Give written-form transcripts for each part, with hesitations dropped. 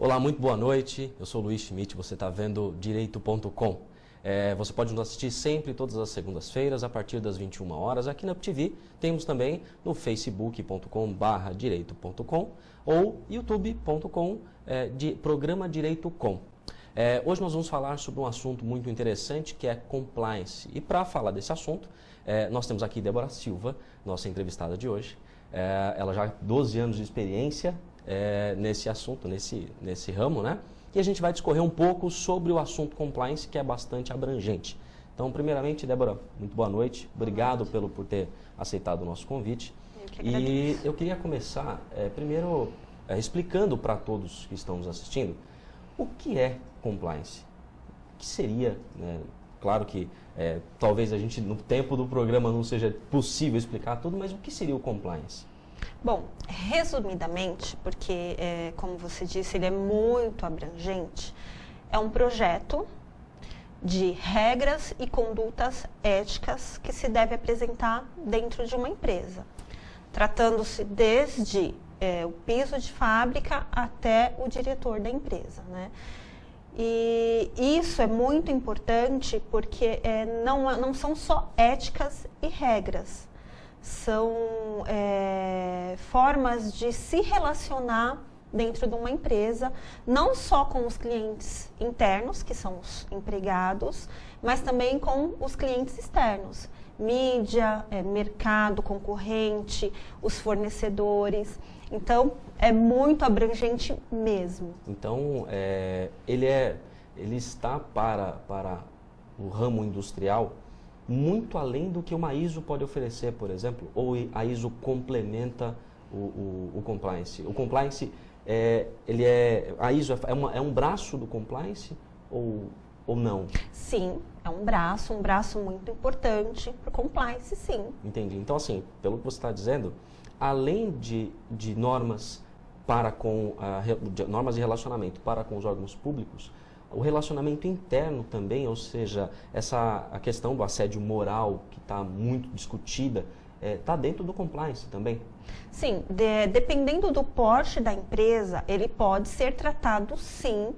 Olá, muito boa noite. Eu sou o Luiz Schmidt, você está vendo Direito.com. Você pode nos assistir sempre, todas as segundas-feiras, a partir das 21 horas. Aqui na UpTV temos também no facebook.com/direito.com ou youtube.com de Programa Direito.com. Hoje nós vamos falar sobre um assunto muito interessante que é compliance. E para falar desse assunto, nós temos aqui Débora Silva, nossa entrevistada de hoje. Ela já tem 12 anos de experiência nesse assunto, nesse ramo, né? E a gente vai discorrer um pouco sobre o assunto compliance, que é bastante abrangente. Então, primeiramente, Débora, muito boa noite. Obrigado por ter aceitado o nosso convite. E eu queria começar, primeiro, explicando para todos que estão nos assistindo o que é compliance. O que seria, né? Claro que talvez a gente, no tempo do programa, não seja possível explicar tudo, mas o que seria o compliance? Bom, resumidamente, porque, como você disse, ele é muito abrangente, é um projeto de regras e condutas éticas que se deve apresentar dentro de uma empresa, tratando-se desde o piso de fábrica até o diretor da empresa, né? E isso é muito importante porque não são só éticas e regras, são formas de se relacionar dentro de uma empresa, não só com os clientes internos, que são os empregados, mas também com os clientes externos, mídia, mercado, concorrente, os fornecedores. Então, é muito abrangente mesmo. Então, ele está para o ramo industrial muito além do que uma ISO pode oferecer, por exemplo, ou a ISO complementa o compliance. O compliance, a ISO é um braço do compliance ou não? Sim, é um braço muito importante para o compliance, sim. Entendi. Então, assim, pelo que você está dizendo, além de normas normas de relacionamento para com os órgãos públicos, o relacionamento interno também, ou seja, a questão do assédio moral que está muito discutida, está dentro do compliance também? Sim, dependendo do porte da empresa, ele pode ser tratado sim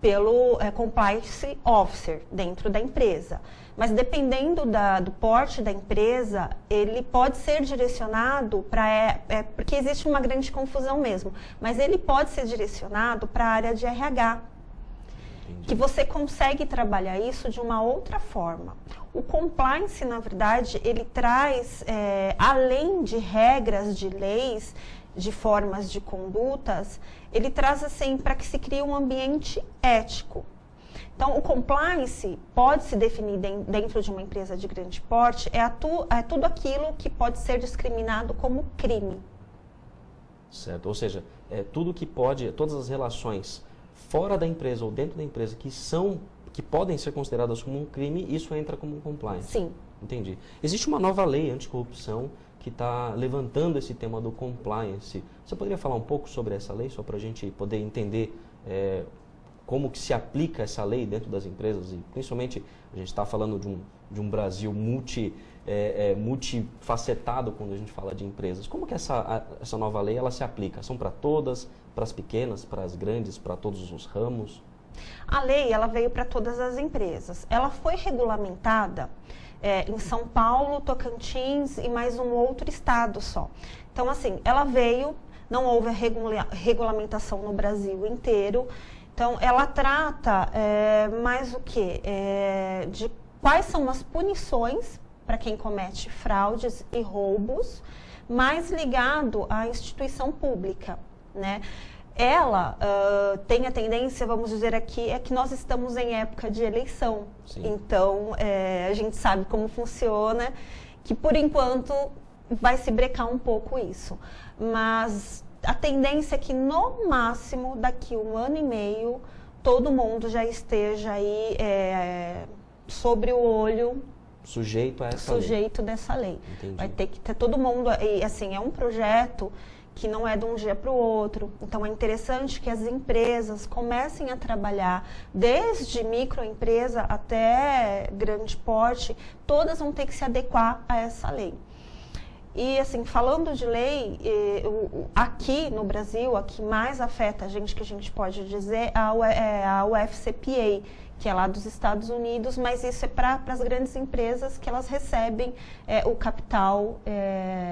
pelo compliance officer dentro da empresa. Mas dependendo do porte da empresa, ele pode ser direcionado para... porque existe uma grande confusão mesmo, mas ele pode ser direcionado para a área de RH. Entendi. Que você consegue trabalhar isso de uma outra forma. O compliance, na verdade, ele traz, além de regras, de leis, de formas de condutas, ele traz assim para que se crie um ambiente ético. Então, o compliance pode se definir dentro de uma empresa de grande porte, é tudo aquilo que pode ser discriminado como crime. Certo, ou seja, tudo que pode, todas as relações fora da empresa ou dentro da empresa que podem ser consideradas como um crime, isso entra como um compliance. Sim. Entendi. Existe uma nova lei anticorrupção que está levantando esse tema do compliance. Você poderia falar um pouco sobre essa lei, só para a gente poder entender como que se aplica essa lei dentro das empresas? E principalmente, a gente está falando de um Brasil multifacetado quando a gente fala de empresas. Como que essa nova lei ela se aplica? São para todas, para as pequenas, para as grandes, para todos os ramos? A lei ela veio para todas as empresas. Ela foi regulamentada em São Paulo, Tocantins e mais um outro estado só. Então, assim, ela veio, não houve a regulamentação no Brasil inteiro. Então, ela trata mais o quê? De quais são as punições para quem comete fraudes e roubos, mais ligado à instituição pública, né? Ela tem a tendência, vamos dizer aqui, que nós estamos em época de eleição. Sim. Então, a gente sabe como funciona, que por enquanto vai se brecar um pouco isso. Mas a tendência é que no máximo, daqui 1 ano e meio, todo mundo já esteja aí sobre o olho... Sujeito dessa lei. Entendi. Vai ter que ter todo mundo... E assim, é um projeto que não é de um dia para o outro. Então, é interessante que as empresas comecem a trabalhar, desde microempresa até grande porte, todas vão ter que se adequar a essa lei. E, assim, falando de lei, aqui no Brasil, a que mais afeta a gente, que a gente pode dizer, é a UFCPA, que é lá dos Estados Unidos, mas isso é para as grandes empresas que elas recebem o capital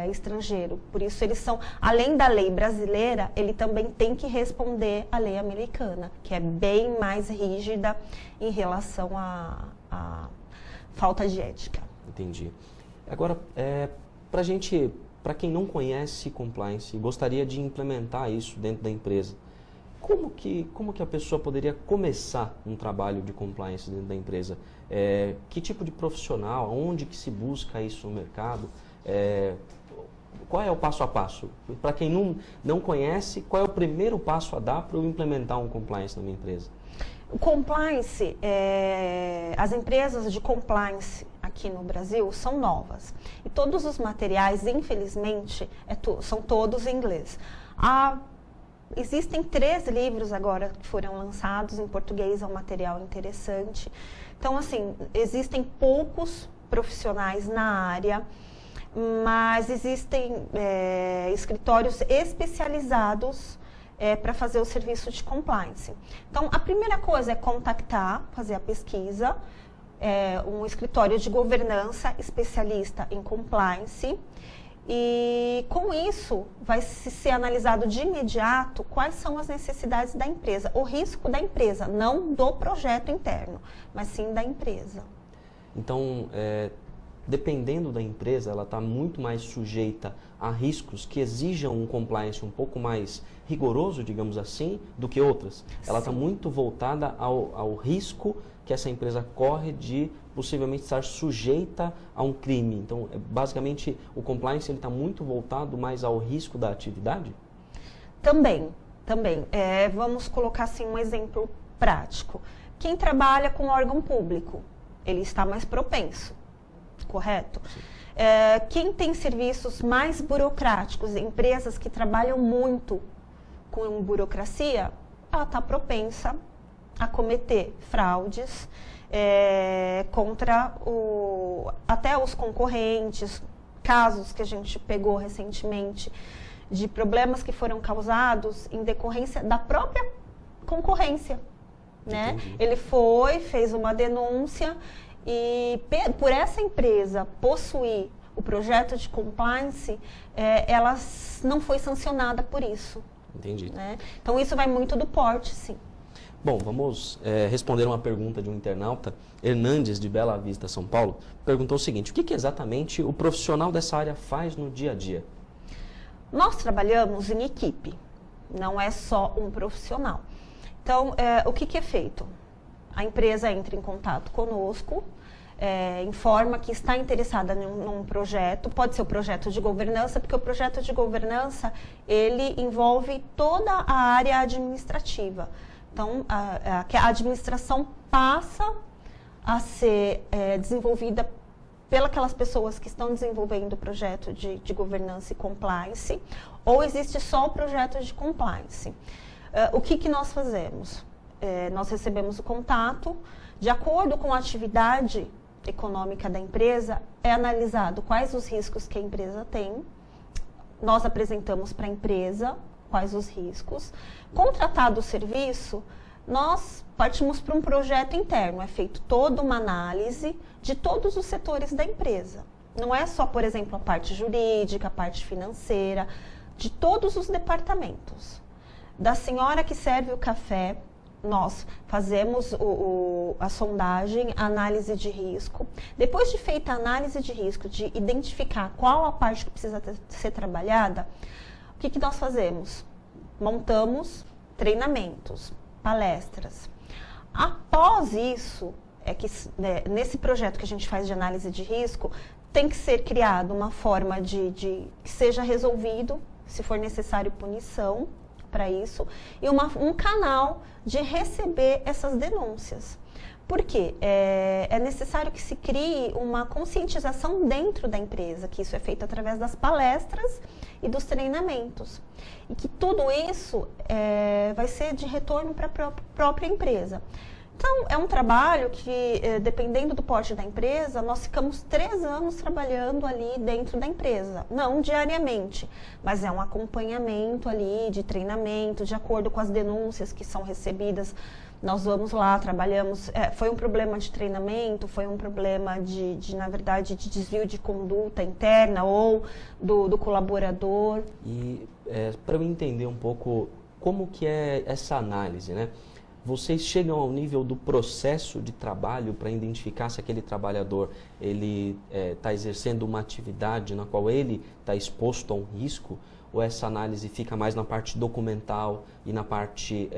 estrangeiro. Por isso, eles são, além da lei brasileira, ele também tem que responder à lei americana, que é bem mais rígida em relação à falta de ética. Entendi. Agora, para quem não conhece compliance e gostaria de implementar isso dentro da empresa, como que a pessoa poderia começar um trabalho de compliance dentro da empresa? Que tipo de profissional, onde que se busca isso no mercado? Qual é o passo a passo? Para quem não conhece, qual é o primeiro passo a dar para eu implementar um compliance na minha empresa? O compliance, as empresas de compliance aqui no Brasil são novas. E todos os materiais, infelizmente, são todos em inglês. Existem 3 livros agora que foram lançados em português, é um material interessante. Então, assim, existem poucos profissionais na área, mas existem escritórios especializados para fazer o serviço de compliance. Então, a primeira coisa é contactar, fazer a pesquisa, um escritório de governança especialista em compliance, e com isso vai ser analisado de imediato quais são as necessidades da empresa, o risco da empresa, não do projeto interno, mas sim da empresa. Então, dependendo da empresa, ela está muito mais sujeita a riscos que exijam um compliance um pouco mais rigoroso, digamos assim, do que outras. Ela está muito voltada ao risco que essa empresa corre de possivelmente estar sujeita a um crime. Então, basicamente, o compliance está muito voltado mais ao risco da atividade? Também. Vamos colocar assim um exemplo prático. Quem trabalha com órgão público, ele está mais propenso, correto? Quem tem serviços mais burocráticos, empresas que trabalham muito com burocracia, ela está propensa a cometer fraudes contra até os concorrentes, casos que a gente pegou recentemente de problemas que foram causados em decorrência da própria concorrência, né? Ele fez uma denúncia e por essa empresa possuir o projeto de compliance, ela não foi sancionada por isso. Entendi. Né? Então, isso vai muito do porte, sim. Bom, vamos responder uma pergunta de um internauta, Hernandes, de Bela Vista, São Paulo, perguntou o seguinte: o que exatamente o profissional dessa área faz no dia a dia? Nós trabalhamos em equipe, não é só um profissional. Então, o que é feito? A empresa entra em contato conosco, informa que está interessada num projeto, pode ser o projeto de governança, porque o projeto de governança, ele envolve toda a área administrativa. Então, a administração passa a ser desenvolvida pelas pessoas que estão desenvolvendo o projeto de governança e compliance, ou existe só o projeto de compliance. O que nós fazemos? Nós recebemos o contato, de acordo com a atividade econômica da empresa, é analisado quais os riscos que a empresa tem, nós apresentamos para a empresa quais os riscos. Contratado o serviço, nós partimos para um projeto interno, é feito toda uma análise de todos os setores da empresa. Não é só, por exemplo, a parte jurídica, a parte financeira, de todos os departamentos. Da senhora que serve o café, nós fazemos a sondagem, a análise de risco. Depois de feita a análise de risco, de identificar qual a parte que precisa ser trabalhada, o que nós fazemos? Montamos treinamentos, palestras. Após isso, nesse projeto que a gente faz de análise de risco, tem que ser criado uma forma de que seja resolvido, se for necessário punição para isso, e um canal de receber essas denúncias. Por quê? É necessário que se crie uma conscientização dentro da empresa, que isso é feito através das palestras e dos treinamentos. E que tudo isso vai ser de retorno para a própria empresa. Então, é um trabalho que, dependendo do porte da empresa, nós ficamos 3 anos trabalhando ali dentro da empresa. Não diariamente, mas é um acompanhamento ali de treinamento, de acordo com as denúncias que são recebidas. Nós vamos lá, trabalhamos. Foi um problema de treinamento, foi um problema na verdade, de desvio de conduta interna ou do colaborador. E para eu entender um pouco como que é essa análise, né? Vocês chegam ao nível do processo de trabalho para identificar se aquele trabalhador ele está exercendo uma atividade na qual ele está exposto a um risco, ou essa análise fica mais na parte documental e na parte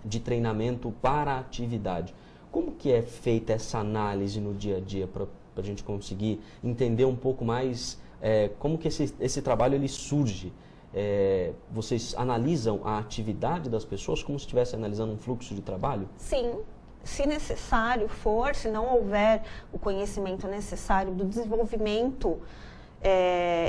de treinamento para a atividade? Como que é feita essa análise no dia a dia para a gente conseguir entender um pouco mais como que esse trabalho ele surge? Vocês analisam a atividade das pessoas como se estivesse analisando um fluxo de trabalho? Sim, se necessário for, se não houver o conhecimento necessário do desenvolvimento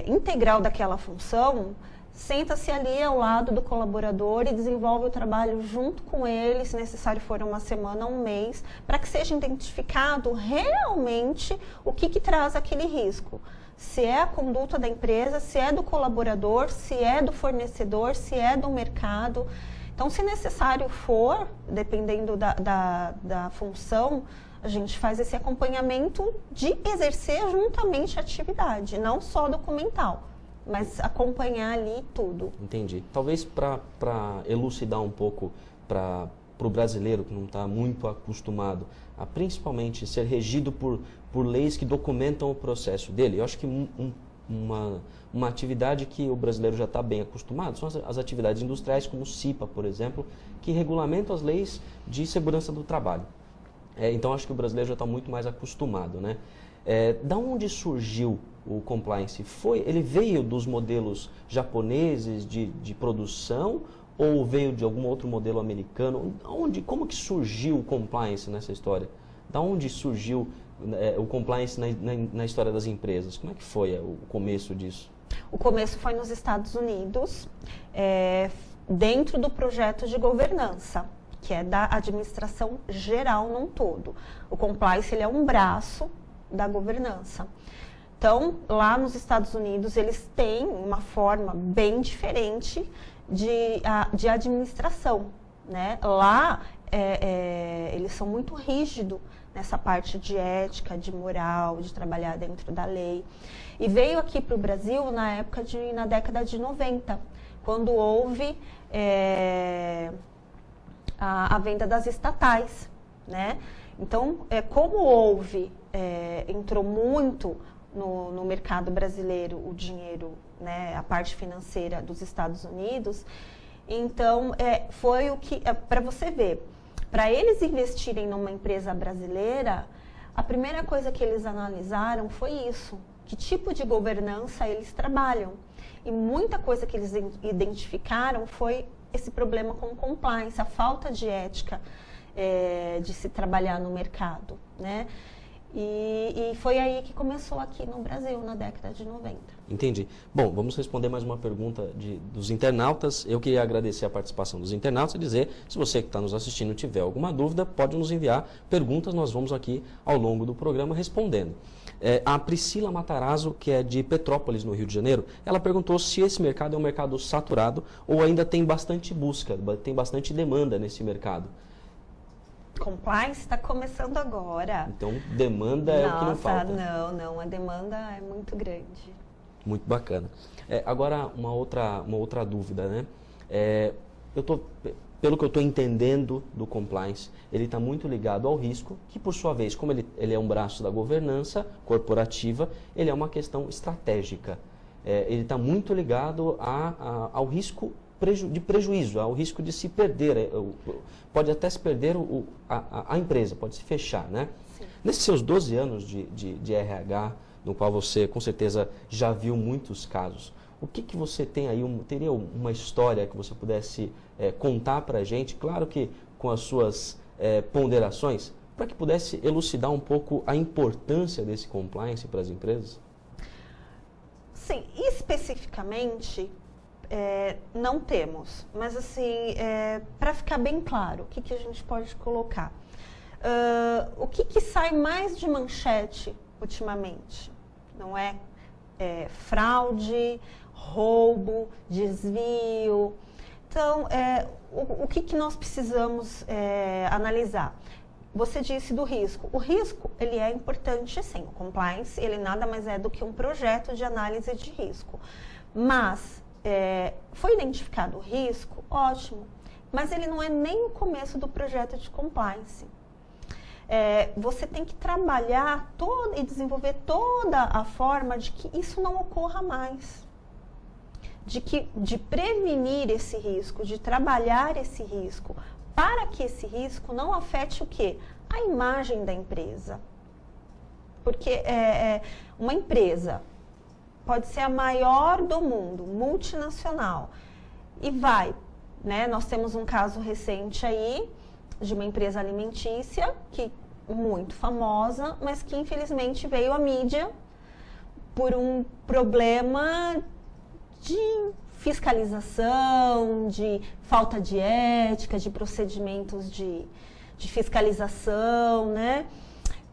integral daquela função, senta-se ali ao lado do colaborador e desenvolve o trabalho junto com ele, se necessário for uma semana, um mês, para que seja identificado realmente o que traz aquele risco. Se é a conduta da empresa, se é do colaborador, se é do fornecedor, se é do mercado. Então, se necessário for, dependendo da função, a gente faz esse acompanhamento de exercer juntamente a atividade, não só documental, mas acompanhar ali tudo. Entendi. Talvez para elucidar um pouco para o brasileiro que não está muito acostumado a principalmente ser regido por leis que documentam o processo dele. Eu acho que uma atividade que o brasileiro já está bem acostumado são as atividades industriais, como o CIPA, por exemplo, que regulamentam as leis de segurança do trabalho. Então, acho que o brasileiro já está muito mais acostumado, né? Da onde surgiu o compliance? Ele veio dos modelos japoneses de produção ou veio de algum outro modelo americano? Como que surgiu o compliance nessa história? Da onde surgiu o compliance na história das empresas? Como é que foi o começo disso? O começo foi nos Estados Unidos, dentro do projeto de governança, que é da administração geral num todo. O compliance ele é um braço da governança. Então, lá nos Estados Unidos, eles têm uma forma bem diferente de administração, né? Lá, eles são muito rígidos nessa parte de ética, de moral, de trabalhar dentro da lei. E veio aqui para o Brasil na década de 90, quando houve a venda das estatais, né? Então, como entrou muito no mercado brasileiro o dinheiro, né, a parte financeira dos Estados Unidos, então foi o que, para você ver, para eles investirem numa empresa brasileira, a primeira coisa que eles analisaram foi isso, que tipo de governança eles trabalham. E muita coisa que eles identificaram foi esse problema com compliance, a falta de ética de se trabalhar no mercado, né? E foi aí que começou aqui no Brasil, na década de 90. Entendi. Bom, vamos responder mais uma pergunta dos internautas. Eu queria agradecer a participação dos internautas e dizer, se você que está nos assistindo tiver alguma dúvida, pode nos enviar perguntas, nós vamos aqui ao longo do programa respondendo. A Priscila Matarazzo, que é de Petrópolis, no Rio de Janeiro, ela perguntou se esse mercado é um mercado saturado ou ainda tem bastante busca, tem bastante demanda nesse mercado. Compliance está começando agora. Então, demanda é o que não falta. Não, a demanda é muito grande. Muito bacana. Agora, uma outra dúvida, né? Pelo que eu estou entendendo do compliance, ele está muito ligado ao risco, que por sua vez, como ele é um braço da governança corporativa, ele é uma questão estratégica. Ele está muito ligado ao risco de prejuízo, ao risco de se perder, pode até se perder a empresa, pode se fechar, né? Sim. Nesses seus 12 anos de RH, no qual você com certeza já viu muitos casos, o que você tem aí, teria uma história que você pudesse contar para a gente, claro que com as suas ponderações, para que pudesse elucidar um pouco a importância desse compliance para as empresas? Sim, especificamente, não temos. Mas, assim, para ficar bem claro, o que a gente pode colocar? O que sai mais de manchete ultimamente? Não é fraude, roubo, desvio. Então, o que nós precisamos analisar? Você disse do risco. O risco, ele é importante, sim. O compliance, ele nada mais é do que um projeto de análise de risco. Mas, foi identificado o risco? Ótimo. Mas ele não é nem o começo do projeto de compliance. Você tem que trabalhar e desenvolver toda a forma de que isso não ocorra mais. De prevenir esse risco, de trabalhar esse risco, para que esse risco não afete o quê? A imagem da empresa. Porque uma empresa pode ser a maior do mundo, multinacional, e né? Nós temos um caso recente aí de uma empresa alimentícia, muito famosa, mas que infelizmente veio à mídia por um problema de fiscalização, de falta de ética, de procedimentos de fiscalização, né?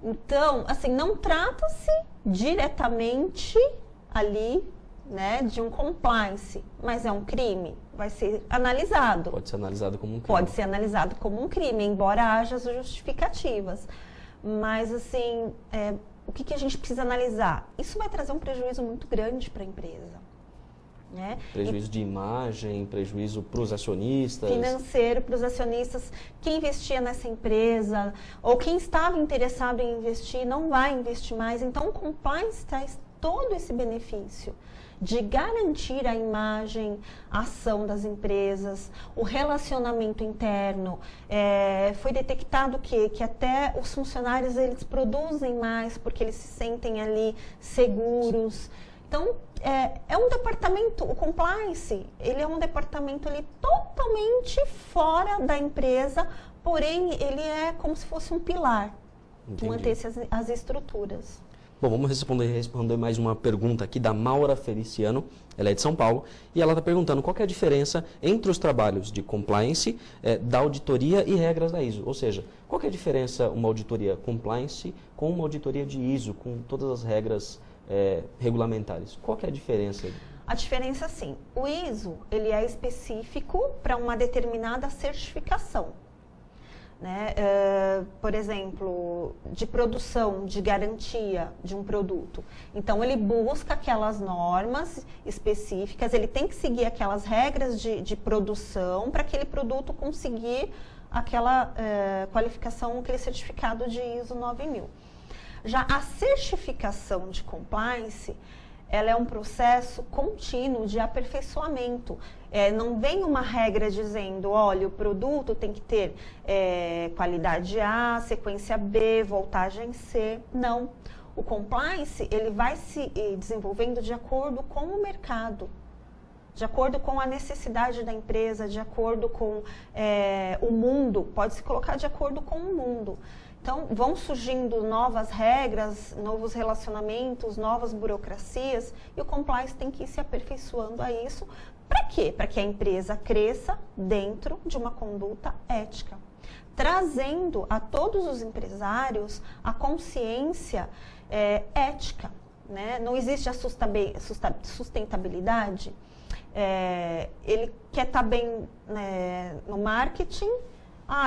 Então, assim, não trata-se diretamente ali, né, de um compliance, mas é um crime, vai ser analisado. Pode ser analisado como um crime. Pode ser analisado como um crime, embora haja as justificativas. Mas, assim, o que a gente precisa analisar? Isso vai trazer um prejuízo muito grande para a empresa. Né? Prejuízo de imagem, prejuízo para os acionistas. Financeiro para os acionistas. Quem investia nessa empresa ou quem estava interessado em investir não vai investir mais. Então, o compliance traz todo esse benefício de garantir a imagem, a ação das empresas, o relacionamento interno. Foi detectado que até os funcionários eles produzem mais porque eles se sentem ali seguros. Então, é um departamento, o compliance, ele é um departamento ali totalmente fora da empresa, porém, ele é como se fosse um pilar que mantesse as estruturas. Bom, vamos responder mais uma pergunta aqui da Maura Feliciano, ela é de São Paulo, e ela está perguntando qual que é a diferença entre os trabalhos de compliance, da auditoria e regras da ISO. Ou seja, qual que é a diferença uma auditoria compliance com uma auditoria de ISO, com todas as regras regulamentares? Qual que é a diferença? A diferença, sim. O ISO, ele é específico para uma determinada certificação. Né? Por exemplo, de produção, de garantia de um produto. Então, ele busca aquelas normas específicas, ele tem que seguir aquelas regras de produção para aquele produto conseguir aquela qualificação, aquele certificado de ISO 9000. Já a certificação de compliance, ela é um processo contínuo de aperfeiçoamento. Não vem uma regra dizendo, olha, o produto tem que ter qualidade A, sequência B, voltagem C. Não. O compliance, ele vai se desenvolvendo de acordo com o mercado, de acordo com a necessidade da empresa, de acordo com o mundo, pode se colocar de acordo com o mundo. Então, vão surgindo novas regras, novos relacionamentos, novas burocracias, e o compliance tem que ir se aperfeiçoando a isso. Para quê? Para que a empresa cresça dentro de uma conduta ética, trazendo a todos os empresários a consciência ética. Né? Não existe a sustentabilidade. Ele quer estar bem no marketing.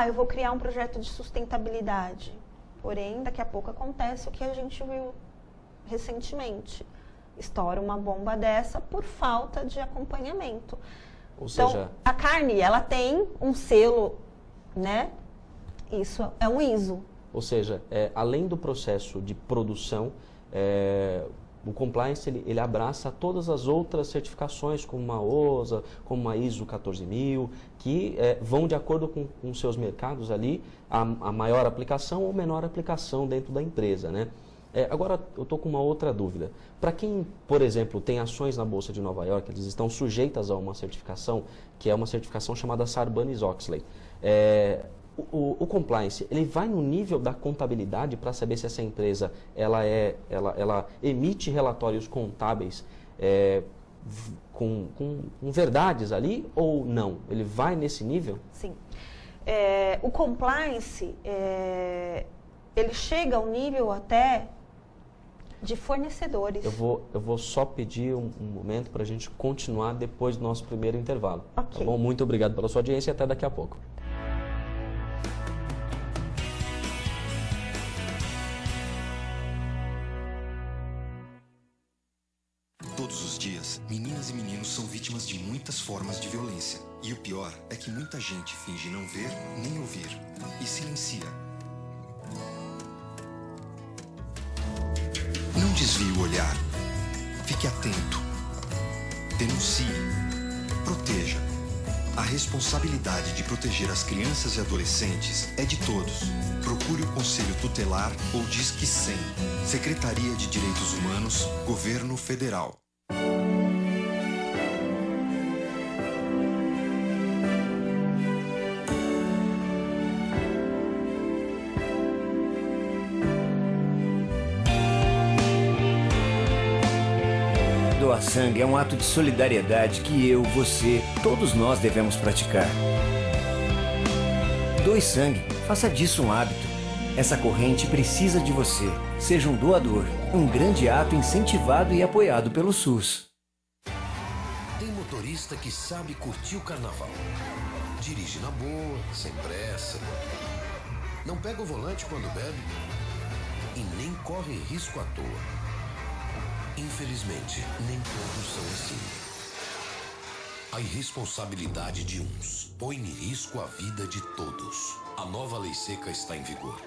Eu vou criar um projeto de sustentabilidade. Porém, daqui a pouco acontece o que a gente viu recentemente. Estoura uma bomba dessa por falta de acompanhamento. Ou seja, então, a carne, ela tem um selo, né? Isso é um ISO. Ou seja, além do processo de produção, o compliance ele abraça todas as outras certificações, como uma OSA, como uma ISO 14000, que vão de acordo com seus mercados ali, a maior aplicação ou menor aplicação dentro da empresa, né? Agora, eu estou com uma outra dúvida. Para quem, por exemplo, tem ações na Bolsa de Nova York, eles estão sujeitas a uma certificação, que é uma certificação chamada Sarbanes-Oxley. O compliance, ele vai no nível da contabilidade para saber se essa empresa ela emite relatórios contábeis com verdades ali ou não? Ele vai nesse nível? Sim. O compliance, ele chega ao nível até de fornecedores. Eu vou só pedir um momento para a gente continuar depois do nosso primeiro intervalo. Ok. Tá bom? Muito obrigado pela sua audiência e até daqui a pouco. Todos os dias, meninas e meninos são vítimas de muitas formas de violência. E o pior é que muita gente finge não ver nem ouvir e silencia. Não desvie o olhar. Fique atento. Denuncie. Proteja. A responsabilidade de proteger as crianças e adolescentes é de todos. Procure o Conselho Tutelar ou Disque 100. Secretaria de Direitos Humanos, Governo Federal. Doar sangue é um ato de solidariedade que eu, você, todos nós devemos praticar. Doe sangue, faça disso um hábito. Essa corrente precisa de você. Seja um doador. Um grande ato incentivado e apoiado pelo SUS. Tem motorista que sabe curtir o carnaval. Dirige na boa, sem pressa. Não pega o volante quando bebe e nem corre risco à toa. Infelizmente, nem todos são assim. A irresponsabilidade de uns põe em risco a vida de todos. A nova lei seca está em vigor.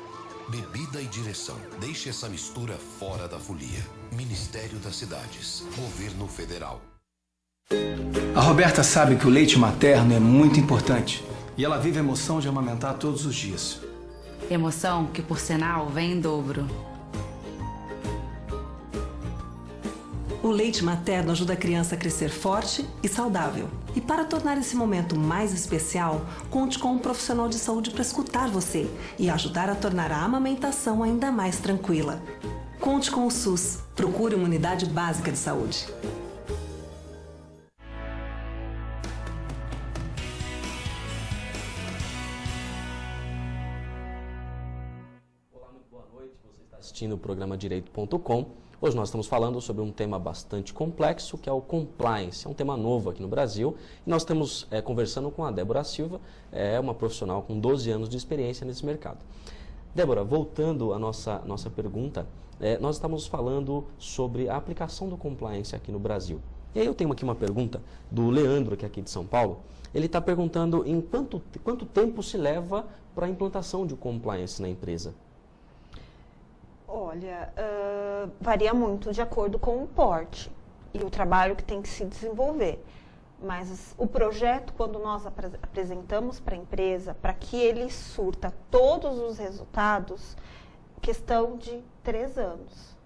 Bebida e direção. Deixe essa mistura fora da folia. Ministério das Cidades. Governo Federal. A Roberta sabe que o leite materno é muito importante. E ela vive a emoção de amamentar todos os dias. Emoção que, por sinal, vem em dobro. O leite materno ajuda a criança a crescer forte e saudável. E para tornar esse momento mais especial, conte com um profissional de saúde para escutar você e ajudar a tornar a amamentação ainda mais tranquila. Conte com o SUS. Procure uma unidade básica de saúde. Olá, muito boa noite. Você está assistindo o programa Direito.com. Hoje nós estamos falando sobre um tema bastante complexo, que é o compliance. É um tema novo aqui no Brasil. E nós estamos conversando com a Débora Silva, uma profissional com 12 anos de experiência nesse mercado. Débora, voltando à nossa pergunta, nós estamos falando sobre a aplicação do compliance aqui no Brasil. E aí eu tenho aqui uma pergunta do Leandro, que é aqui de São Paulo. Ele está perguntando em quanto tempo se leva para a implantação de compliance na empresa. Olha, varia muito de acordo com o porte e o trabalho que tem que se desenvolver. Mas o projeto, quando nós apresentamos para a empresa, para que ele surta todos os resultados, questão de 3 anos.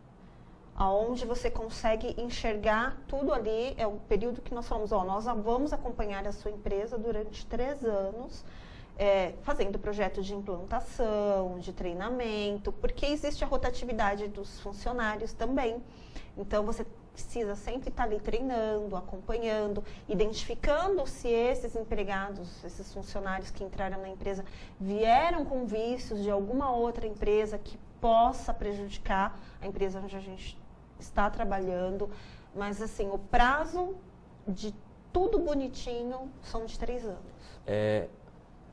Onde você consegue enxergar tudo ali, é o período que nós falamos, nós vamos acompanhar a sua empresa durante 3 anos, fazendo projeto de implantação, de treinamento, porque existe a rotatividade dos funcionários também. Então, você precisa sempre estar ali treinando, acompanhando, identificando se esses empregados, esses funcionários que entraram na empresa vieram com vícios de alguma outra empresa que possa prejudicar a empresa onde a gente está trabalhando. Mas, assim, o prazo de tudo bonitinho são de 3 anos.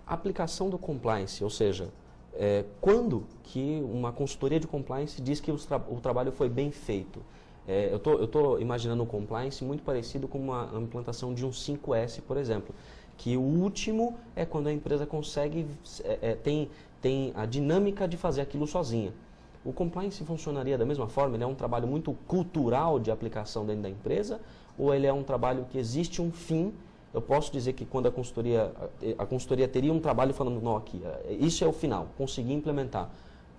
A aplicação do compliance, ou seja, quando que uma consultoria de compliance diz que o trabalho foi bem feito? Eu estou imaginando o compliance muito parecido com uma implantação de um 5S, por exemplo, que o último é quando a empresa consegue, tem a dinâmica de fazer aquilo sozinha. O compliance funcionaria da mesma forma? Ele é um trabalho muito cultural de aplicação dentro da empresa, ou ele é um trabalho que existe um fim? Eu posso dizer que quando a consultoria teria um trabalho falando, não, aqui, isso é o final, consegui implementar.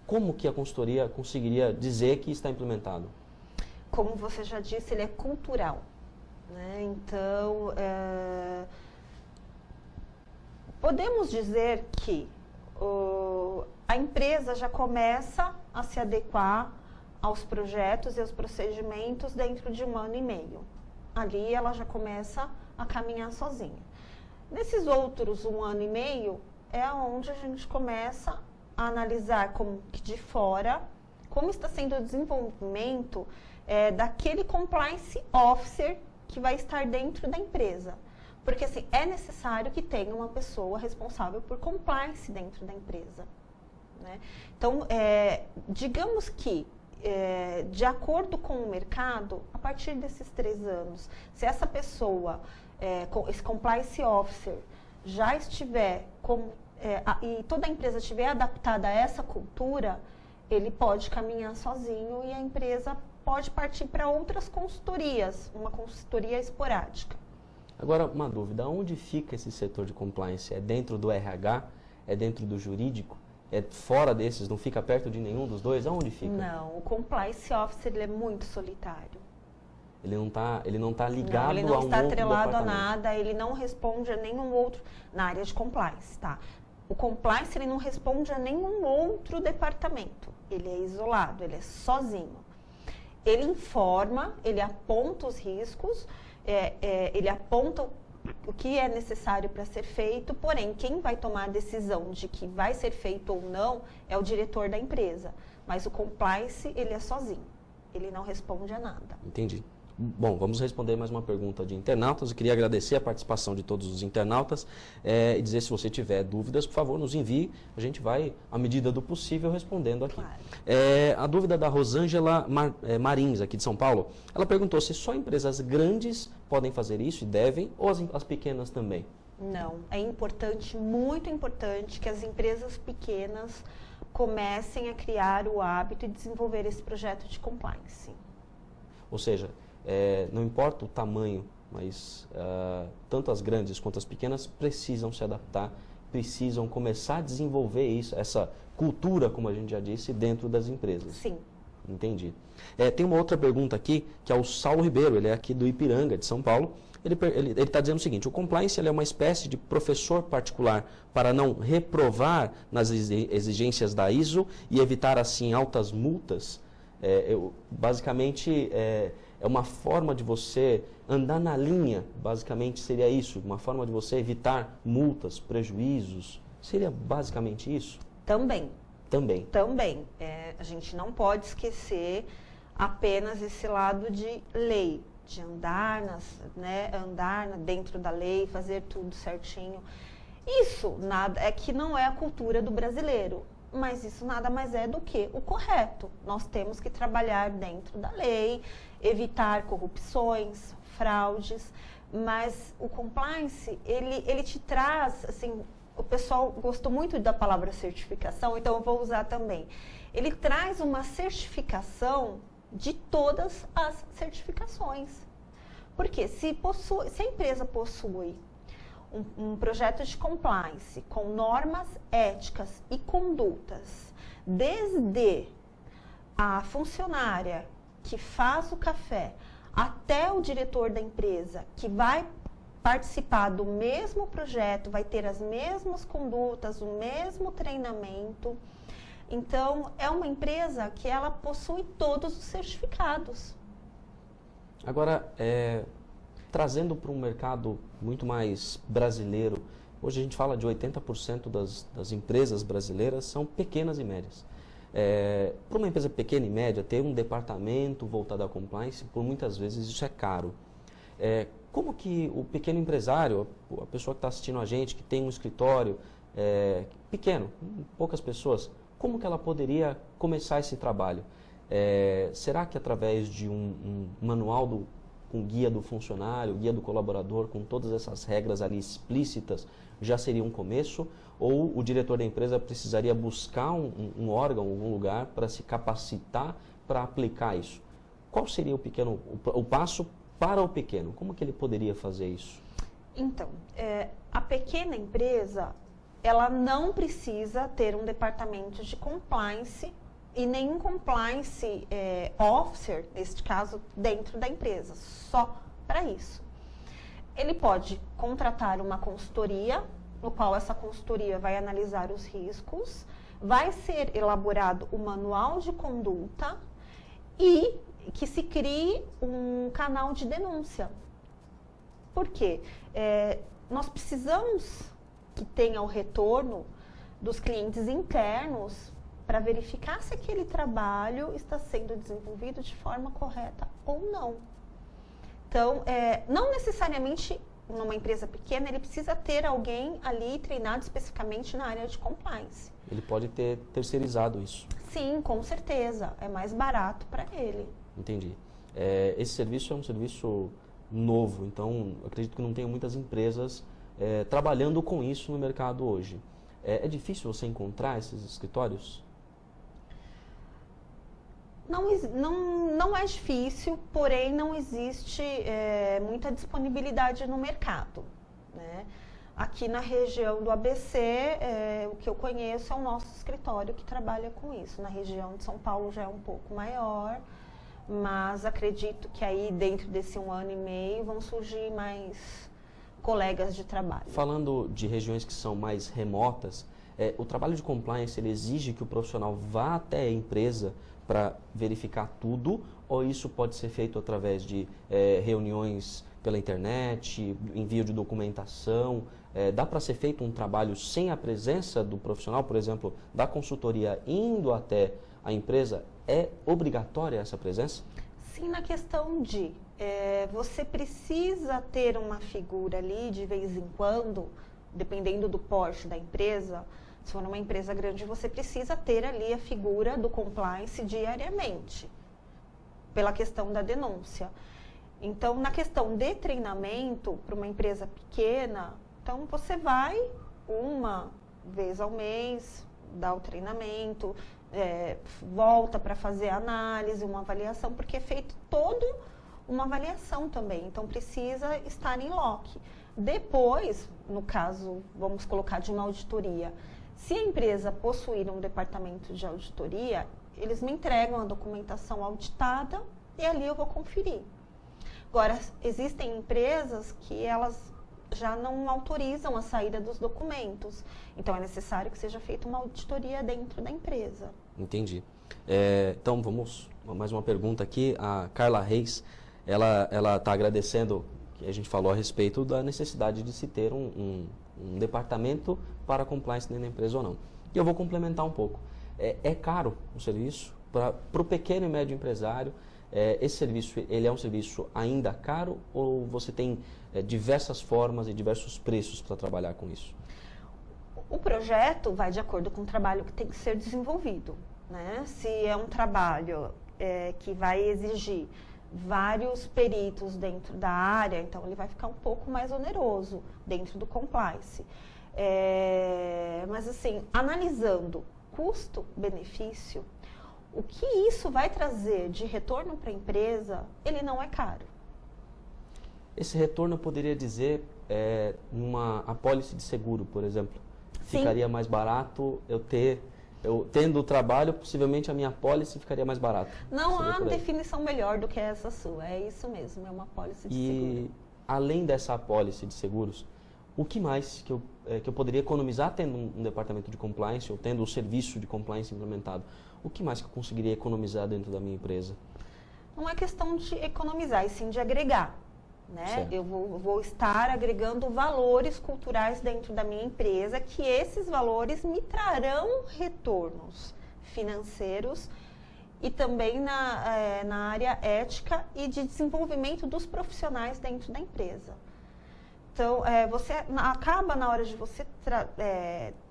Como que a consultoria conseguiria dizer que está implementado? Como você já disse, ele é cultural, né? Então, podemos dizer que a empresa já começa a se adequar aos projetos e aos procedimentos dentro de 1 ano e meio. ali ela já começa a caminhar sozinha. Nesses outros 1 ano e meio, é onde a gente começa a analisar como que de fora, como está sendo o desenvolvimento daquele compliance officer que vai estar dentro da empresa. Porque assim, é necessário que tenha uma pessoa responsável por compliance dentro da empresa, né? Então, digamos que, de acordo com o mercado, a partir desses 3 anos, se essa pessoa, esse compliance officer, já estiver e toda a empresa estiver adaptada a essa cultura, ele pode caminhar sozinho e a empresa pode partir para outras consultorias, uma consultoria esporádica. Agora, uma dúvida, onde fica esse setor de compliance? É dentro do RH? É dentro do jurídico? É fora desses? Não fica perto de nenhum dos dois? Aonde fica? Não, o compliance officer ele é muito solitário. Ele não está ligado a um outro departamento? Ele não está atrelado a nada, ele não responde a nenhum outro na área de compliance, tá? O compliance ele não responde a nenhum outro departamento. Ele é isolado, ele é sozinho. Ele informa, ele aponta os riscos, ele aponta o que é necessário para ser feito, porém, quem vai tomar a decisão de que vai ser feito ou não é o diretor da empresa. Mas o compliance, ele é sozinho, ele não responde a nada. Entendi. Bom, vamos responder mais uma pergunta de internautas. Eu queria agradecer a participação de todos os internautas e dizer, se você tiver dúvidas, por favor, nos envie. A gente vai, à medida do possível, respondendo aqui. Claro. A dúvida da Rosângela Marins, aqui de São Paulo, ela perguntou se só empresas grandes podem fazer isso e devem, ou as pequenas também? Não, é importante, muito importante, que as empresas pequenas comecem a criar o hábito e desenvolver esse projeto de compliance. Ou seja, não importa o tamanho, mas tanto as grandes quanto as pequenas precisam se adaptar, precisam começar a desenvolver isso, essa cultura, como a gente já disse, dentro das empresas. Sim. Entendi. Tem uma outra pergunta aqui, que é o Saulo Ribeiro, ele é aqui do Ipiranga, de São Paulo. Ele está dizendo o seguinte: o compliance ele é uma espécie de professor particular para não reprovar nas exigências da ISO e evitar, assim, altas multas. Basicamente, é uma forma de você andar na linha, basicamente seria isso, uma forma de você evitar multas, prejuízos. Seria basicamente isso? Também. Também. Também. A gente não pode esquecer apenas esse lado de lei, de andar dentro da lei, fazer tudo certinho. Isso que não é a cultura do brasileiro. Mas isso nada mais é do que o correto. Nós temos que trabalhar dentro da lei, evitar corrupções, fraudes, mas o compliance, ele te traz, assim, o pessoal gostou muito da palavra certificação, então eu vou usar também. Ele traz uma certificação de todas as certificações. Porque se a empresa possui um projeto de compliance com normas éticas e condutas, desde a funcionária que faz o café até o diretor da empresa que vai participar do mesmo projeto, vai ter as mesmas condutas, o mesmo treinamento. Então, é uma empresa que ela possui todos os certificados. Agora, trazendo para um mercado muito mais brasileiro, hoje a gente fala de 80% das empresas brasileiras são pequenas e médias. Para uma empresa pequena e média, ter um departamento voltado à compliance, por muitas vezes isso é caro. Como que o pequeno empresário, a pessoa que está assistindo a gente, que tem um escritório pequeno, poucas pessoas, como que ela poderia começar esse trabalho? Será que através de um manual com guia do funcionário, guia do colaborador, com todas essas regras ali explícitas, já seria um começo? Ou o diretor da empresa precisaria buscar um órgão, algum lugar, para se capacitar para aplicar isso? Qual seria o passo para o pequeno? Como que ele poderia fazer isso? Então, a pequena empresa, ela não precisa ter um departamento de compliance e nenhum compliance officer, neste caso, dentro da empresa, só para isso. Ele pode contratar uma consultoria, no qual essa consultoria vai analisar os riscos, vai ser elaborado o manual de conduta e que se crie um canal de denúncia. Por quê? Nós precisamos que tenha o retorno dos clientes internos para verificar se aquele trabalho está sendo desenvolvido de forma correta ou não. Então, não necessariamente numa empresa pequena ele precisa ter alguém ali treinado especificamente na área de compliance. Ele pode ter terceirizado isso. Sim, com certeza. É mais barato para ele. Entendi. Esse serviço é um serviço novo, então acredito que não tem muitas empresas trabalhando com isso no mercado hoje. É difícil você encontrar esses escritórios? Não é difícil, porém não existe muita disponibilidade no mercado, né? Aqui na região do ABC, o que eu conheço é o nosso escritório que trabalha com isso. Na região de São Paulo já é um pouco maior, mas acredito que aí dentro desse 1 ano e meio vão surgir mais colegas de trabalho. Falando de regiões que são mais remotas, o trabalho de compliance ele exige que o profissional vá até a empresa para verificar tudo, ou isso pode ser feito através de reuniões pela internet, envio de documentação? Dá para ser feito um trabalho sem a presença do profissional, por exemplo, da consultoria indo até a empresa? É obrigatória essa presença? Sim, na questão de você precisa ter uma figura ali de vez em quando, dependendo do porte da empresa. Se for uma empresa grande, você precisa ter ali a figura do compliance diariamente, pela questão da denúncia. Então, na questão de treinamento, para uma empresa pequena, então você vai uma vez ao mês, dá o treinamento, volta para fazer a análise, uma avaliação, porque é feito toda uma avaliação também, então precisa estar em loco. Depois, no caso, vamos colocar de uma auditoria, se a empresa possuir um departamento de auditoria, eles me entregam a documentação auditada e ali eu vou conferir. Agora, existem empresas que elas já não autorizam a saída dos documentos. Então, é necessário que seja feita uma auditoria dentro da empresa. Entendi. Então, vamos mais uma pergunta aqui. A Carla Reis, ela está agradecendo que a gente falou a respeito da necessidade de se ter um departamento para compliance dentro da empresa ou não. E eu vou complementar um pouco. É caro o serviço? Para o pequeno e médio empresário, esse serviço ele é um serviço ainda caro ou você tem diversas formas e diversos preços para trabalhar com isso? O projeto vai de acordo com o trabalho que tem que ser desenvolvido, né? Se é um trabalho que vai exigir vários peritos dentro da área, então ele vai ficar um pouco mais oneroso dentro do compliance. Mas assim, analisando custo-benefício, o que isso vai trazer de retorno para a empresa, ele não é caro. Esse retorno eu poderia dizer numa apólice de seguro, por exemplo. Sim. Ficaria mais barato eu tendo o trabalho, possivelmente a minha apólice ficaria mais barata. Não há definição melhor do que essa sua, é isso mesmo, é uma apólice de seguro. E além dessa apólice de seguros, o que mais que eu poderia economizar tendo um departamento de compliance ou tendo o serviço de compliance implementado? O que mais que eu conseguiria economizar dentro da minha empresa? Não é questão de economizar, e sim de agregar. Né? Eu vou estar agregando valores culturais dentro da minha empresa, que esses valores me trarão retornos financeiros e também na área ética e de desenvolvimento dos profissionais dentro da empresa. Então, você acaba na hora de você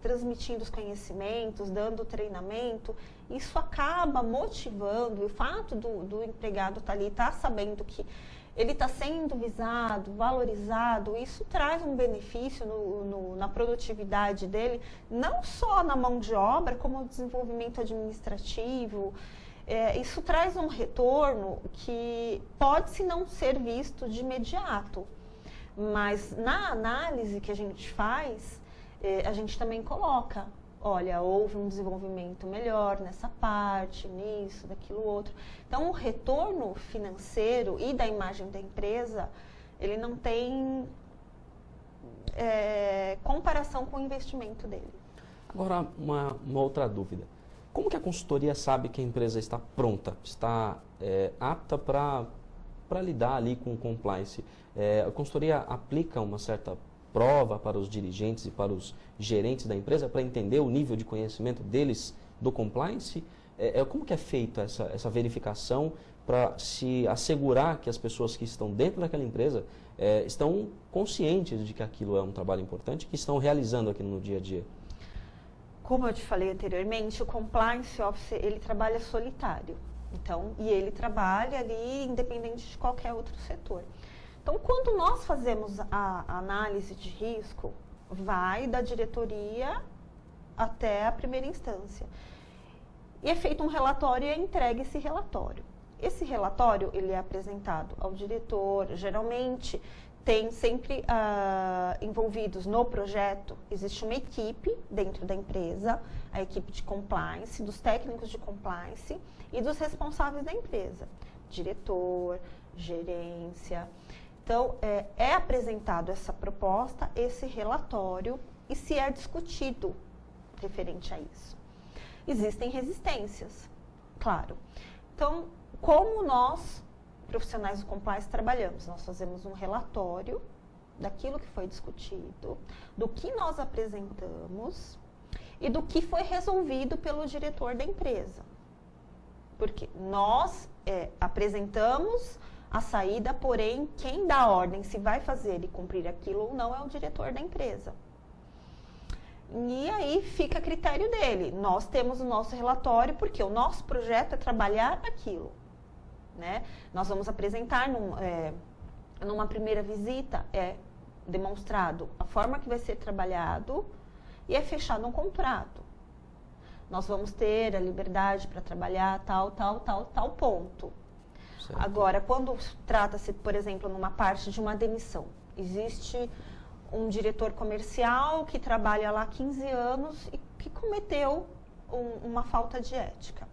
transmitindo os conhecimentos, dando treinamento, isso acaba motivando, e o fato do empregado estar ali, estar sabendo que ele está sendo visado, valorizado, isso traz um benefício na produtividade dele, não só na mão de obra, como no desenvolvimento administrativo. Isso traz um retorno que pode-se não ser visto de imediato, mas na análise que a gente faz, a gente também coloca, olha, houve um desenvolvimento melhor nessa parte, nisso, daquilo outro. Então, o retorno financeiro e da imagem da empresa, ele não tem comparação com o investimento dele. Agora, uma outra dúvida. Como que a consultoria sabe que a empresa está pronta, está apta para lidar ali com compliance? A consultoria aplica uma certa prova para os dirigentes e para os gerentes da empresa para entender o nível de conhecimento deles do compliance? Como que é feita essa verificação para se assegurar que as pessoas que estão dentro daquela empresa estão conscientes de que aquilo é um trabalho importante, que estão realizando aquilo no dia a dia? Como eu te falei anteriormente, o Compliance Officer, ele trabalha solitário. Então, e ele trabalha ali independente de qualquer outro setor. Então, quando nós fazemos a análise de risco, vai da diretoria até a primeira instância. E é feito um relatório e é entregue esse relatório. Esse relatório, ele é apresentado ao diretor, geralmente tem sempre envolvidos no projeto, existe uma equipe dentro da empresa, a equipe de compliance, dos técnicos de compliance e dos responsáveis da empresa, diretor, gerência. Então, é apresentado essa proposta, esse relatório, e se é discutido referente a isso. Existem resistências, claro. Então, como nós, profissionais do compliance, trabalhamos? Nós fazemos um relatório daquilo que foi discutido, do que nós apresentamos e do que foi resolvido pelo diretor da empresa. Porque nós apresentamos a saída, porém, quem dá a ordem se vai fazer e cumprir aquilo ou não é o diretor da empresa. E aí fica a critério dele. Nós temos o nosso relatório porque o nosso projeto é trabalhar aquilo. Né? Nós vamos apresentar numa primeira visita, demonstrado a forma que vai ser trabalhado e é fechado um contrato. Nós vamos ter a liberdade para trabalhar tal ponto. Certo. Agora, quando trata-se, por exemplo, numa parte de uma demissão, existe um diretor comercial que trabalha lá há 15 anos e que cometeu uma falta de ética.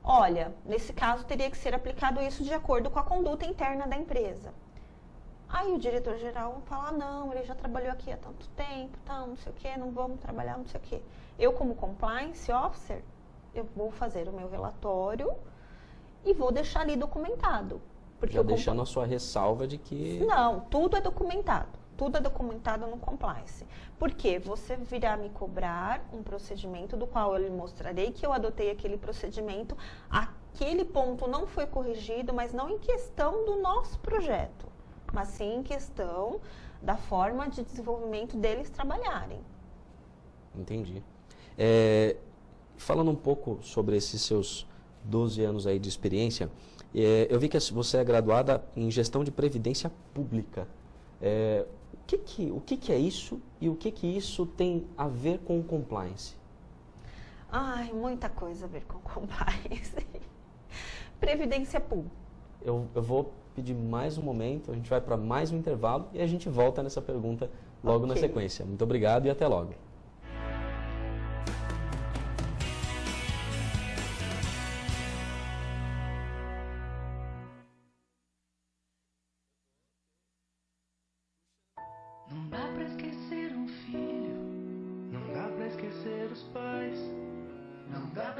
Olha, nesse caso teria que ser aplicado isso de acordo com a conduta interna da empresa. Aí o diretor-geral fala, não, ele já trabalhou aqui há tanto tempo, não sei o quê, não vamos trabalhar, não sei o quê. Eu, como compliance officer, eu vou fazer o meu relatório e vou deixar ali documentado. Porque já deixando a sua ressalva de que... Não, tudo é documentado. Tudo é documentado no compliance. Porque você virá me cobrar um procedimento do qual eu lhe mostrarei que eu adotei aquele procedimento, aquele ponto não foi corrigido, mas não em questão do nosso projeto, mas sim em questão da forma de desenvolvimento deles trabalharem. Entendi. Falando um pouco sobre esses seus 12 anos aí de experiência, eu vi que você é graduada em gestão de previdência pública. O que é isso e o que isso tem a ver com o compliance? Ai, muita coisa a ver com compliance. Previdência pública. Eu vou pedir mais um momento, a gente vai para mais um intervalo e a gente volta nessa pergunta logo na sequência. Muito obrigado e até logo.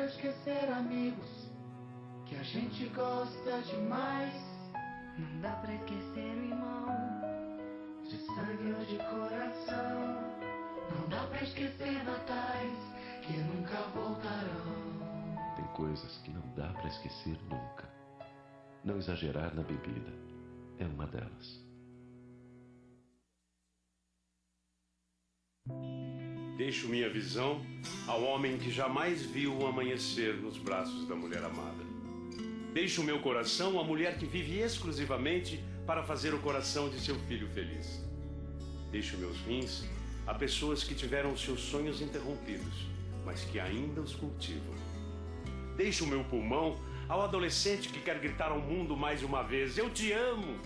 Esquecer amigos que a gente gosta demais. Não dá pra esquecer o irmão de sangue ou de coração. Não dá pra esquecer natais que nunca voltarão. Tem coisas que não dá pra esquecer nunca. Não exagerar na bebida é uma delas. Deixo minha visão ao homem que jamais viu o amanhecer nos braços da mulher amada. Deixo meu coração à mulher que vive exclusivamente para fazer o coração de seu filho feliz. Deixo meus rins a pessoas que tiveram seus sonhos interrompidos, mas que ainda os cultivam. Deixo meu pulmão ao adolescente que quer gritar ao mundo mais uma vez, eu te amo!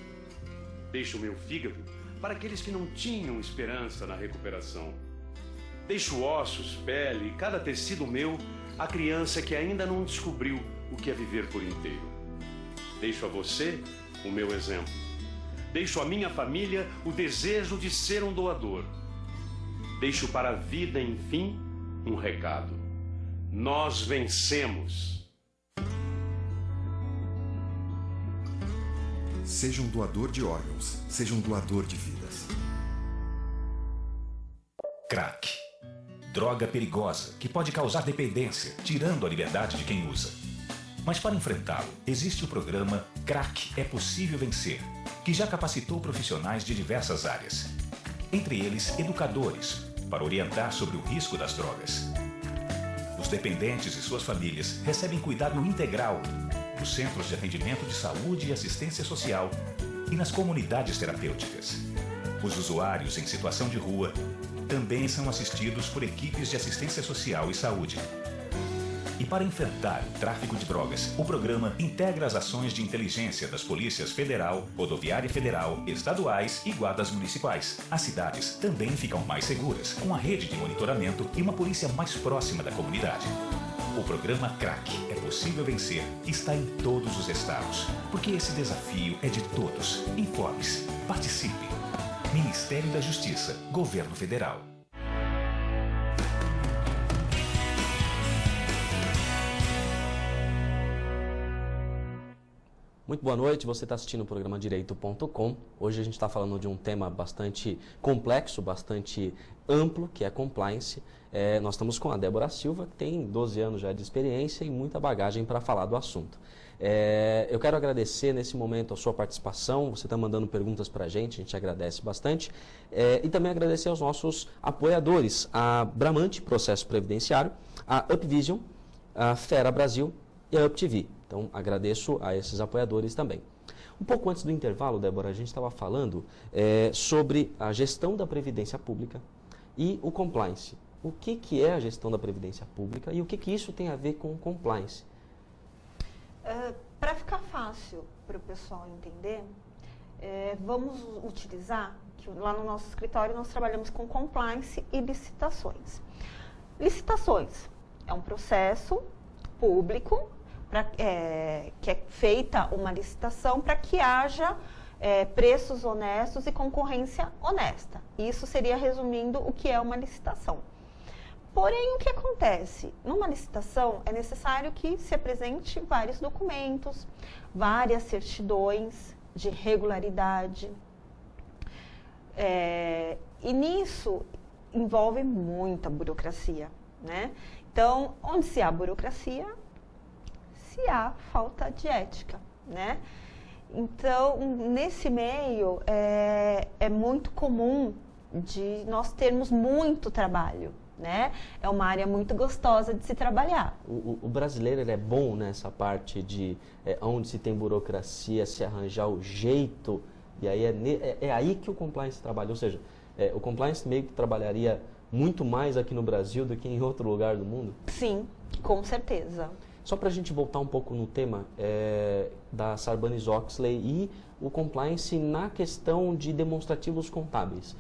Deixo meu fígado para aqueles que não tinham esperança na recuperação. Deixo ossos, pele e cada tecido meu à criança que ainda não descobriu o que é viver por inteiro. Deixo a você o meu exemplo. Deixo à minha família o desejo de ser um doador. Deixo para a vida, enfim, um recado. Nós vencemos. Seja um doador de órgãos, seja um doador de vidas. Crack. Droga perigosa que pode causar dependência, tirando a liberdade de quem usa. Mas para enfrentá-lo, existe o programa Crack é Possível Vencer, que já capacitou profissionais de diversas áreas. Entre eles, educadores, para orientar sobre o risco das drogas. Os dependentes e suas famílias recebem cuidado integral nos centros de atendimento de saúde e assistência social e nas comunidades terapêuticas. Os usuários em situação de rua também são assistidos por equipes de assistência social e saúde. E para enfrentar o tráfico de drogas, o programa integra as ações de inteligência das polícias federal, rodoviária federal, estaduais e guardas municipais. As cidades também ficam mais seguras, com a rede de monitoramento e uma polícia mais próxima da comunidade. O programa Crack é Possível Vencer está em todos os estados, porque esse desafio é de todos. Informe-se, participe. Ministério da Justiça, Governo Federal. Muito boa noite, você está assistindo o programa Direito.com. Hoje a gente está falando de um tema bastante complexo, bastante amplo, que é compliance. Nós estamos com a Débora Silva, que tem 12 anos já de experiência e muita bagagem para falar do assunto. Eu quero agradecer nesse momento a sua participação, você está mandando perguntas para a gente agradece bastante. E também agradecer aos nossos apoiadores, a Bramante Processo Previdenciário, a Upvision, a Fera Brasil e a UpTV. Então, agradeço a esses apoiadores também. Um pouco antes do intervalo, Débora, a gente estava falando sobre a gestão da Previdência Pública e o compliance. O que é a gestão da Previdência Pública e o que isso tem a ver com o compliance? Para ficar fácil para o pessoal entender, vamos utilizar, que lá no nosso escritório nós trabalhamos com compliance e licitações. Licitações é um processo público que é feita uma licitação para que haja preços honestos e concorrência honesta. Isso seria resumindo o que é uma licitação. Porém, o que acontece? Numa licitação é necessário que se apresente vários documentos, várias certidões de regularidade. E nisso envolve muita burocracia, né? Então, onde se há burocracia, se há falta de ética, né? Então, nesse meio, é muito comum de nós termos muito trabalho, né? É uma área muito gostosa de se trabalhar. O brasileiro ele é bom nessa parte de onde se tem burocracia, se arranjar o jeito, e aí é aí que o compliance trabalha, ou seja, o compliance meio que trabalharia muito mais aqui no Brasil do que em outro lugar do mundo? Sim, com certeza. Só para a gente voltar um pouco no tema da Sarbanes-Oxley e o compliance na questão de demonstrativos contábeis.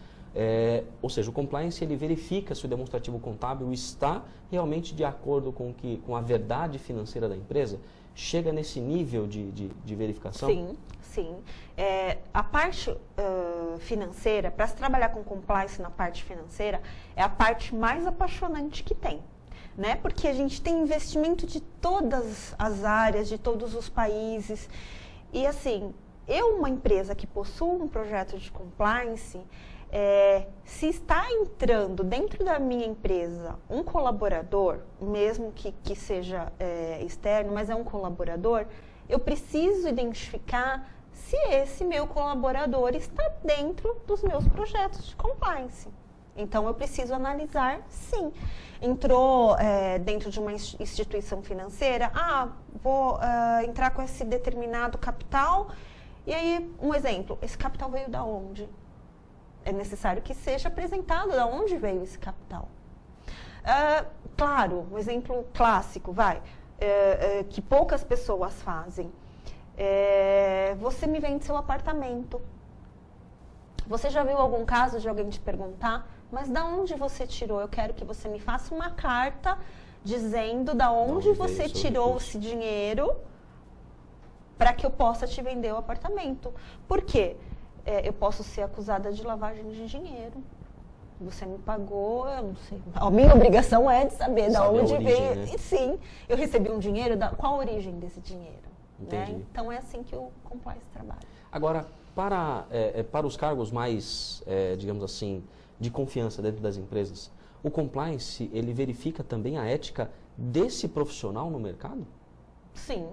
Ou seja, o compliance ele verifica se o demonstrativo contábil está realmente de acordo com a verdade financeira da empresa? Chega nesse nível de verificação? Sim, sim. A parte financeira, para se trabalhar com compliance na parte financeira, é a parte mais apaixonante que tem. Né? Porque a gente tem investimento de todas as áreas, de todos os países. E assim, uma empresa que possui um projeto de compliance, se está entrando dentro da minha empresa um colaborador, mesmo que seja externo, mas é um colaborador, eu preciso identificar se esse meu colaborador está dentro dos meus projetos de compliance. Então, eu preciso analisar, sim. Entrou dentro de uma instituição financeira, vou entrar com esse determinado capital, e aí, um exemplo, esse capital veio da onde? É necessário que seja apresentado de onde veio esse capital. Claro, um exemplo clássico, que poucas pessoas fazem. Você me vende seu apartamento. Você já viu algum caso de alguém te perguntar, mas da onde você tirou? Eu quero que você me faça uma carta dizendo da onde você tirou esse dinheiro para que eu possa te vender o apartamento. Por quê? Eu posso ser acusada de lavagem de dinheiro. Você me pagou, eu não sei. A minha obrigação é de saber da onde veio. E sim, eu recebi um dinheiro, qual a origem desse dinheiro? Entendi. Né? Então, é assim que o compliance trabalha. Agora, para os cargos mais, digamos assim, de confiança dentro das empresas, o compliance, ele verifica também a ética desse profissional no mercado? Sim.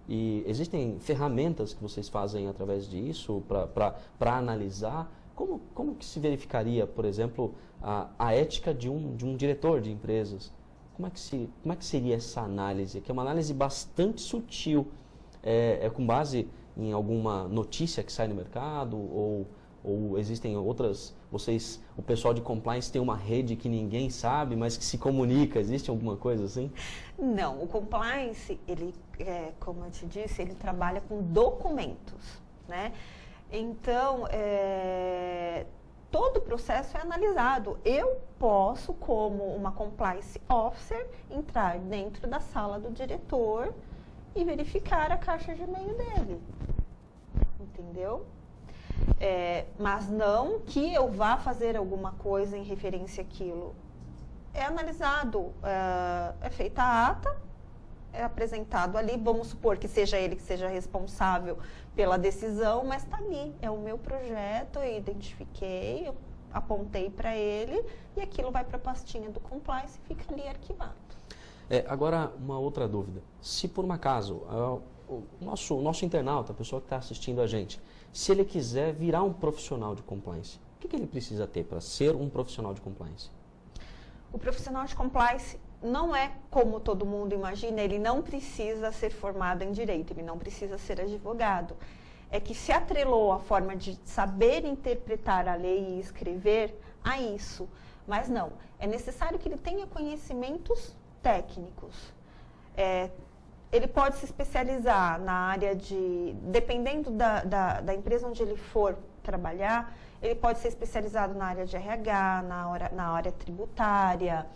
E existem ferramentas que vocês fazem através disso para analisar? Como que se verificaria, por exemplo, a ética de um diretor de empresas? Como é que seria essa análise? Que é uma análise bastante sutil. É com base em alguma notícia que sai no mercado? Ou existem outras... o pessoal de compliance tem uma rede que ninguém sabe, mas que se comunica? Existe alguma coisa assim? Não, o compliance, ele, como eu te disse, ele trabalha com documentos, né? Então, todo o processo é analisado. Eu posso, como uma compliance officer, entrar dentro da sala do diretor e verificar a caixa de e-mail dele. Entendeu? Mas não que eu vá fazer alguma coisa em referência àquilo. É analisado, é feita a ata, é apresentado ali, vamos supor que seja ele que seja responsável pela decisão, mas está ali, é o meu projeto, eu identifiquei, eu apontei para ele e aquilo vai para a pastinha do compliance e fica ali arquivado. Agora, uma outra dúvida. Se por um acaso o nosso internauta, a pessoa que está assistindo a gente, se ele quiser virar um profissional de compliance, o que ele precisa ter para ser um profissional de compliance? O profissional de compliance não é como todo mundo imagina, ele não precisa ser formado em direito, ele não precisa ser advogado. É que se atrelou a forma de saber interpretar a lei e escrever a isso. Mas não, é necessário que ele tenha conhecimentos técnicos. Ele pode se especializar na área de... Dependendo da empresa onde ele for trabalhar, ele pode ser especializado na área de RH, na área tributária,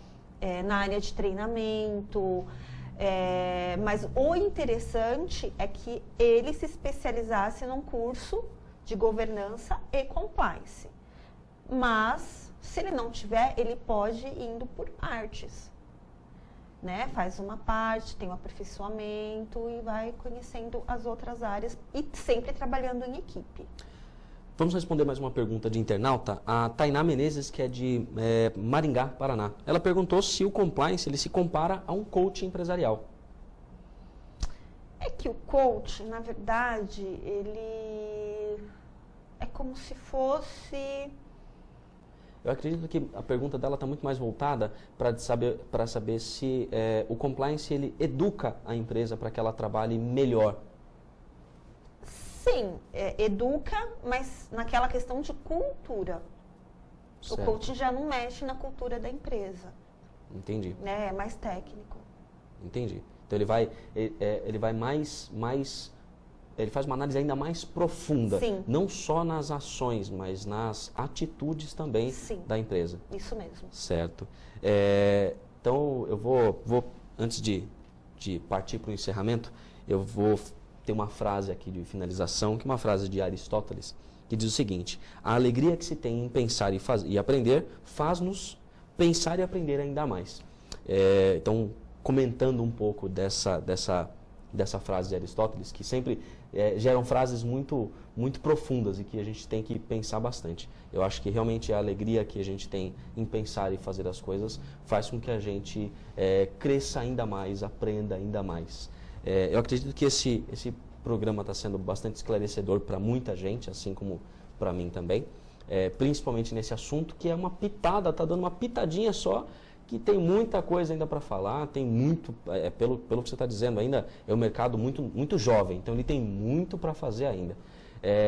na área de treinamento. Mas o interessante é que ele se especializasse num curso de governança e compliance. Mas, se ele não tiver, ele pode ir indo por partes. Né? Faz uma parte, tem um aperfeiçoamento e vai conhecendo as outras áreas e sempre trabalhando em equipe. Vamos responder mais uma pergunta de internauta. A Tainá Menezes, que é de Maringá, Paraná. Ela perguntou se o compliance ele se compara a um coach empresarial. É que o coach, na verdade, ele é como se fosse... Eu acredito que a pergunta dela está muito mais voltada para saber se o compliance ele educa a empresa para que ela trabalhe melhor. Sim, educa, mas naquela questão de cultura. Certo. O coaching já não mexe na cultura da empresa. Entendi. É mais técnico. Entendi. Então ele vai mais ele faz uma análise ainda mais profunda. Sim. Não só nas ações, mas nas atitudes também Sim. da empresa. Isso mesmo. Certo. Então eu vou antes de partir para o encerramento, eu vou ter uma frase aqui de finalização, que é uma frase de Aristóteles, que diz o seguinte: a alegria que se tem em pensar e aprender faz-nos pensar e aprender ainda mais. Então, comentando um pouco dessa frase de Aristóteles, que sempre geram frases muito, muito profundas e que a gente tem que pensar bastante. Eu acho que realmente a alegria que a gente tem em pensar e fazer as coisas faz com que a gente cresça ainda mais, aprenda ainda mais. Eu acredito que esse programa está sendo bastante esclarecedor para muita gente, assim como para mim também, principalmente nesse assunto que é uma pitada, está dando uma pitadinha só, que tem muita coisa ainda para falar, tem muito, pelo que você está dizendo, ainda é um mercado muito, muito jovem, então ele tem muito para fazer ainda.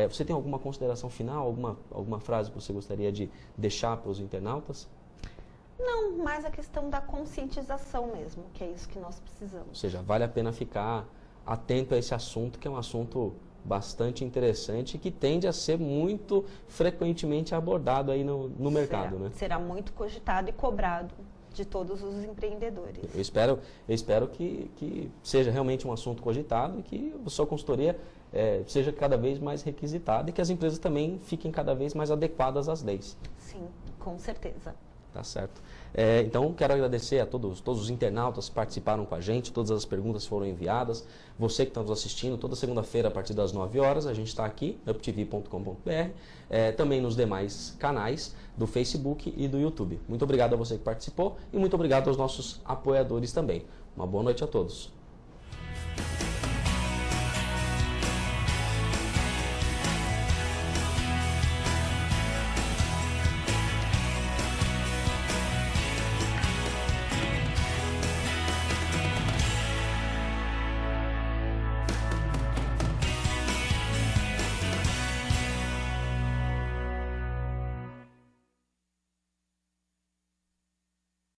Você tem alguma consideração final, alguma frase que você gostaria de deixar para os internautas? Não, mais a questão da conscientização mesmo, que é isso que nós precisamos. Ou seja, vale a pena ficar atento a esse assunto, que é um assunto bastante interessante e que tende a ser muito frequentemente abordado aí no mercado, né? Será muito cogitado e cobrado de todos os empreendedores. Eu espero que seja realmente um assunto cogitado e que a sua consultoria seja cada vez mais requisitada e que as empresas também fiquem cada vez mais adequadas às leis. Sim, com certeza. Tá certo. Então, quero agradecer a todos os internautas que participaram com a gente, todas as perguntas foram enviadas. Você que está nos assistindo, toda segunda-feira a partir das 9 horas, a gente está aqui, uptv.com.br, também nos demais canais do Facebook e do YouTube. Muito obrigado a você que participou e muito obrigado aos nossos apoiadores também. Uma boa noite a todos.